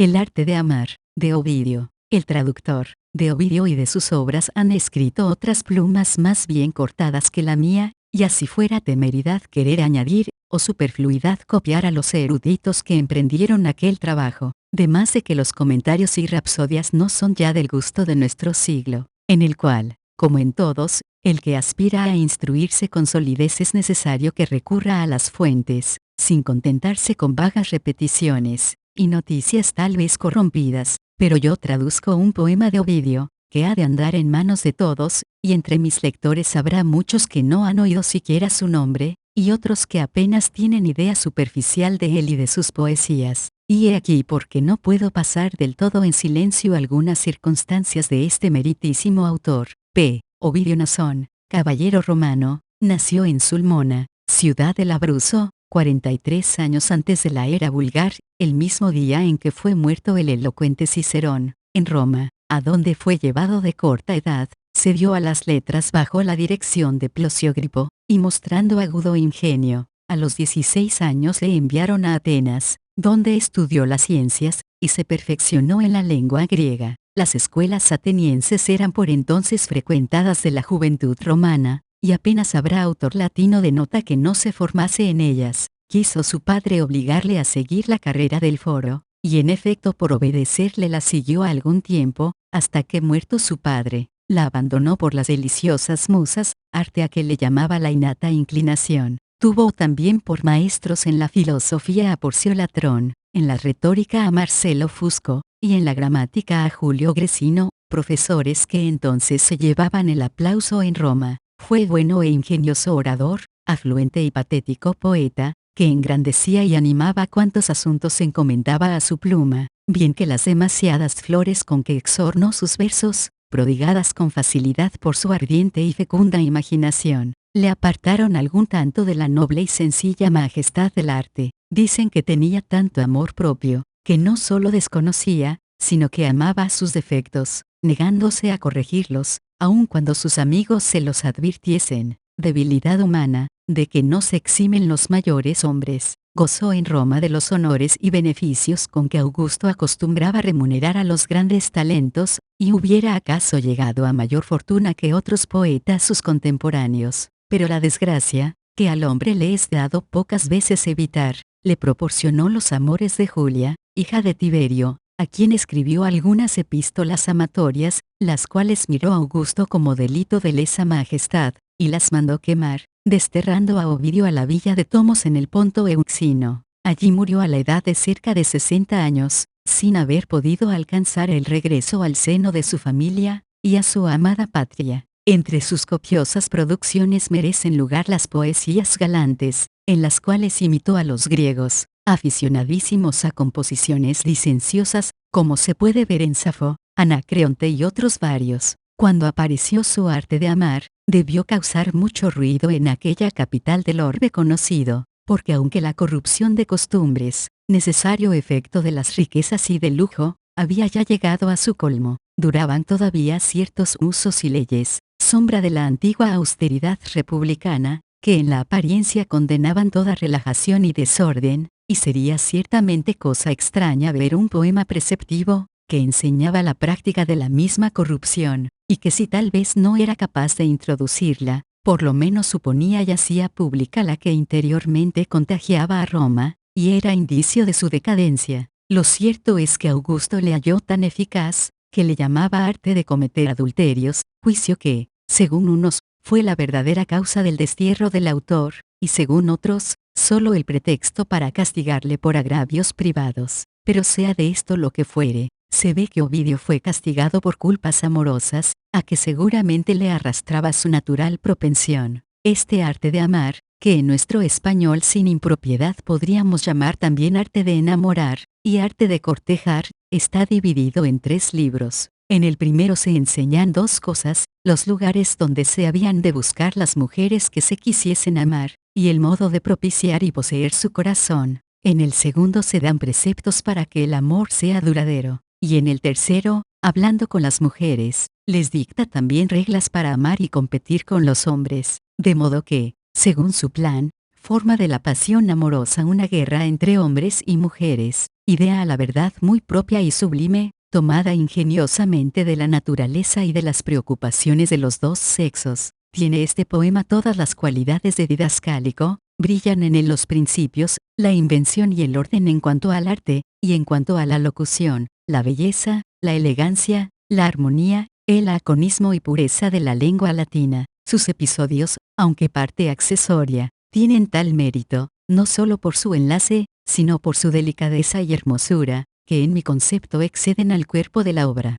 El arte de amar, de Ovidio. El traductor, de Ovidio y de sus obras han escrito otras plumas más bien cortadas que la mía, y así fuera temeridad querer añadir, o superfluidad copiar a los eruditos que emprendieron aquel trabajo, de más de que los comentarios y rapsodias no son ya del gusto de nuestro siglo, en el cual, como en todos, el que aspira a instruirse con solidez es necesario que recurra a las fuentes, sin contentarse con vagas repeticiones y noticias tal vez corrompidas, pero yo traduzco un poema de Ovidio, que ha de andar en manos de todos, y entre mis lectores habrá muchos que no han oído siquiera su nombre, y otros que apenas tienen idea superficial de él y de sus poesías. Y he aquí porque no puedo pasar del todo en silencio algunas circunstancias de este meritísimo autor. P. Ovidio Nasón, caballero romano, nació en Sulmona, ciudad del Abruzzo, 43 años antes de la era vulgar, el mismo día en que fue muerto el elocuente Cicerón, en Roma, a donde fue llevado de corta edad, se dio a las letras bajo la dirección de Plosiogripo, y mostrando agudo ingenio, a los 16 años le enviaron a Atenas, donde estudió las ciencias, y se perfeccionó en la lengua griega. Las escuelas atenienses eran por entonces frecuentadas de la juventud romana, y apenas habrá autor latino de nota que no se formase en ellas. Quiso su padre obligarle a seguir la carrera del foro, y en efecto por obedecerle la siguió algún tiempo, hasta que muerto su padre, la abandonó por las deliciosas musas, arte a que le llamaba la innata inclinación. Tuvo también por maestros en la filosofía a Porcio Latrón, en la retórica a Marcelo Fusco, y en la gramática a Julio Gresino, profesores que entonces se llevaban el aplauso en Roma. Fue bueno e ingenioso orador, afluente y patético poeta, que engrandecía y animaba cuantos asuntos encomendaba a su pluma, bien que las demasiadas flores con que exornó sus versos, prodigadas con facilidad por su ardiente y fecunda imaginación, le apartaron algún tanto de la noble y sencilla majestad del arte. Dicen que tenía tanto amor propio, que no solo desconocía, sino que amaba sus defectos, negándose a corregirlos, aun cuando sus amigos se los advirtiesen. Debilidad humana, de que no se eximen los mayores hombres. Gozó en Roma de los honores y beneficios con que Augusto acostumbraba remunerar a los grandes talentos, y hubiera acaso llegado a mayor fortuna que otros poetas sus contemporáneos. Pero la desgracia, que al hombre le es dado pocas veces evitar, le proporcionó los amores de Julia, hija de Tiberio, a quien escribió algunas epístolas amatorias, las cuales miró Augusto como delito de lesa majestad, y las mandó quemar, desterrando a Ovidio a la villa de Tomos en el Ponto Euxino. Allí murió a la edad de cerca de 60 años, sin haber podido alcanzar el regreso al seno de su familia, y a su amada patria. Entre sus copiosas producciones merecen lugar las poesías galantes, en las cuales imitó a los griegos, aficionadísimos a composiciones licenciosas, como se puede ver en Safo, Anacreonte y otros varios. Cuando apareció su arte de amar, debió causar mucho ruido en aquella capital del orbe conocido, porque aunque la corrupción de costumbres, necesario efecto de las riquezas y del lujo, había ya llegado a su colmo, duraban todavía ciertos usos y leyes, sombra de la antigua austeridad republicana, que en la apariencia condenaban toda relajación y desorden, y sería ciertamente cosa extraña ver un poema preceptivo, que enseñaba la práctica de la misma corrupción, y que si tal vez no era capaz de introducirla, por lo menos suponía y hacía pública la que interiormente contagiaba a Roma, y era indicio de su decadencia. Lo cierto es que Augusto le halló tan eficaz, que le llamaba arte de cometer adulterios, juicio que, según unos, fue la verdadera causa del destierro del autor, y según otros, solo el pretexto para castigarle por agravios privados. Pero sea de esto lo que fuere, se ve que Ovidio fue castigado por culpas amorosas, a que seguramente le arrastraba su natural propensión. Este arte de amar, que en nuestro español sin impropiedad podríamos llamar también arte de enamorar, y arte de cortejar, está dividido en 3 libros. En el primero se enseñan 2 cosas, los lugares donde se habían de buscar las mujeres que se quisiesen amar, y el modo de propiciar y poseer su corazón. En el segundo se dan preceptos para que el amor sea duradero, y en el tercero, hablando con las mujeres, les dicta también reglas para amar y competir con los hombres, de modo que, según su plan, forma de la pasión amorosa una guerra entre hombres y mujeres, idea a la verdad muy propia y sublime, tomada ingeniosamente de la naturaleza y de las preocupaciones de los dos sexos. Tiene este poema todas las cualidades de didascálico, brillan en él los principios, la invención y el orden en cuanto al arte, y en cuanto a la locución, la belleza, la elegancia, la armonía, el laconismo y pureza de la lengua latina. Sus episodios, aunque parte accesoria, tienen tal mérito, no solo por su enlace, sino por su delicadeza y hermosura, que en mi concepto exceden al cuerpo de la obra.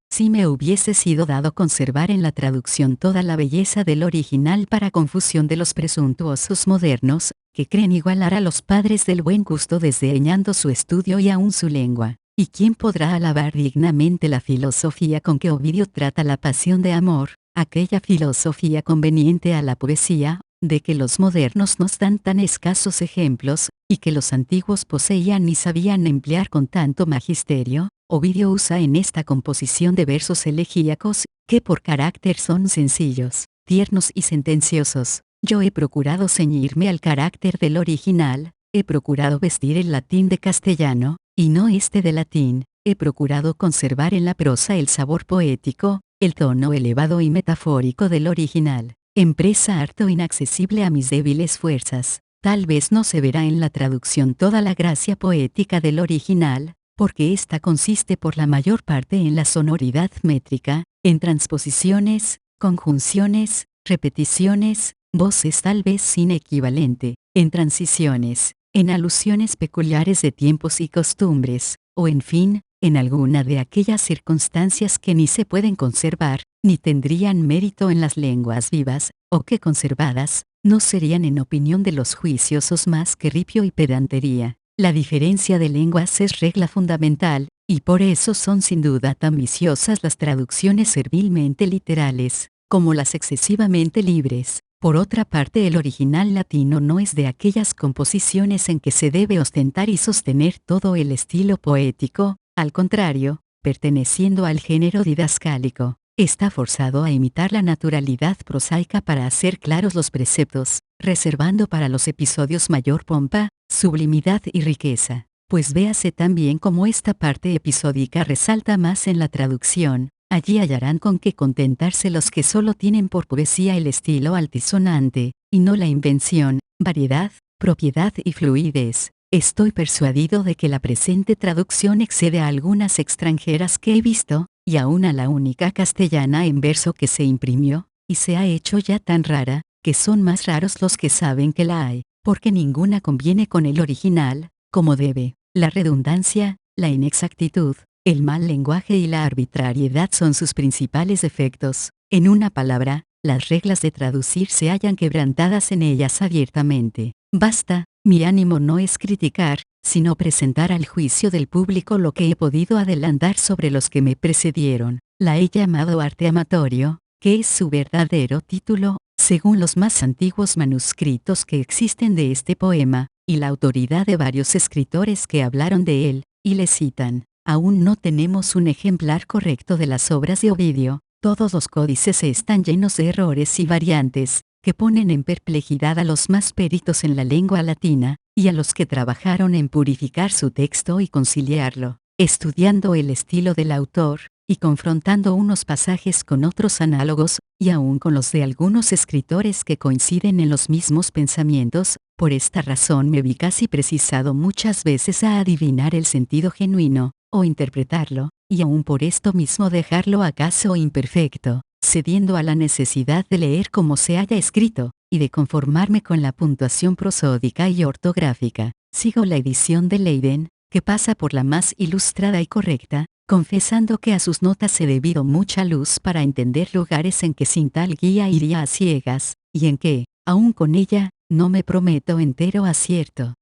Si me hubiese sido dado conservar en la traducción toda la belleza del original para confusión de los presuntuosos modernos, que creen igualar a los padres del buen gusto desdeñando su estudio y aún su lengua. ¿Y quién podrá alabar dignamente la filosofía con que Ovidio trata la pasión de amor, aquella filosofía conveniente a la poesía, de que los modernos nos dan tan escasos ejemplos, y que los antiguos poseían y sabían emplear con tanto magisterio? Ovidio usa en esta composición de versos elegíacos, que por carácter son sencillos, tiernos y sentenciosos. Yo he procurado ceñirme al carácter del original, he procurado vestir el latín de castellano, y no este de latín, he procurado conservar en la prosa el sabor poético, el tono elevado y metafórico del original. Empresa harto inaccesible a mis débiles fuerzas. Tal vez no se verá en la traducción toda la gracia poética del original, porque ésta consiste por la mayor parte en la sonoridad métrica, en transposiciones, conjunciones, repeticiones, voces tal vez sin equivalente, en transiciones, en alusiones peculiares de tiempos y costumbres, o en fin, en alguna de aquellas circunstancias que ni se pueden conservar, ni tendrían mérito en las lenguas vivas, o que conservadas, no serían en opinión de los juiciosos más que ripio y pedantería. La diferencia de lenguas es regla fundamental, y por eso son sin duda tan viciosas las traducciones servilmente literales, como las excesivamente libres. Por otra parte, el original latino no es de aquellas composiciones en que se debe ostentar y sostener todo el estilo poético, al contrario, perteneciendo al género didascálico, está forzado a imitar la naturalidad prosaica para hacer claros los preceptos, reservando para los episodios mayor pompa, sublimidad y riqueza. Pues véase también cómo esta parte episódica resalta más en la traducción. Allí hallarán con qué contentarse los que solo tienen por poesía el estilo altisonante, y no la invención, variedad, propiedad y fluidez. Estoy persuadido de que la presente traducción excede a algunas extranjeras que he visto, y aún a la única castellana en verso que se imprimió, y se ha hecho ya tan rara, que son más raros los que saben que la hay, porque ninguna conviene con el original, como debe. La redundancia, la inexactitud, el mal lenguaje y la arbitrariedad son sus principales defectos. En una palabra, las reglas de traducir se hallan quebrantadas en ellas abiertamente. Basta, mi ánimo no es criticar, sino presentar al juicio del público lo que he podido adelantar sobre los que me precedieron. La he llamado arte amatorio, que es su verdadero título, según los más antiguos manuscritos que existen de este poema, y la autoridad de varios escritores que hablaron de él, y le citan. Aún no tenemos un ejemplar correcto de las obras de Ovidio, todos los códices están llenos de errores y variantes, que ponen en perplejidad a los más peritos en la lengua latina, y a los que trabajaron en purificar su texto y conciliarlo, estudiando el estilo del autor, y confrontando unos pasajes con otros análogos, y aún con los de algunos escritores que coinciden en los mismos pensamientos. Por esta razón me vi casi precisado muchas veces a adivinar el sentido genuino, o interpretarlo, y aún por esto mismo dejarlo acaso imperfecto, cediendo a la necesidad de leer como se haya escrito, y de conformarme con la puntuación prosódica y ortográfica. Sigo la edición de Leiden, que pasa por la más ilustrada y correcta, confesando que a sus notas he debido mucha luz para entender lugares en que sin tal guía iría a ciegas, y en que, aún con ella, no me prometo entero acierto.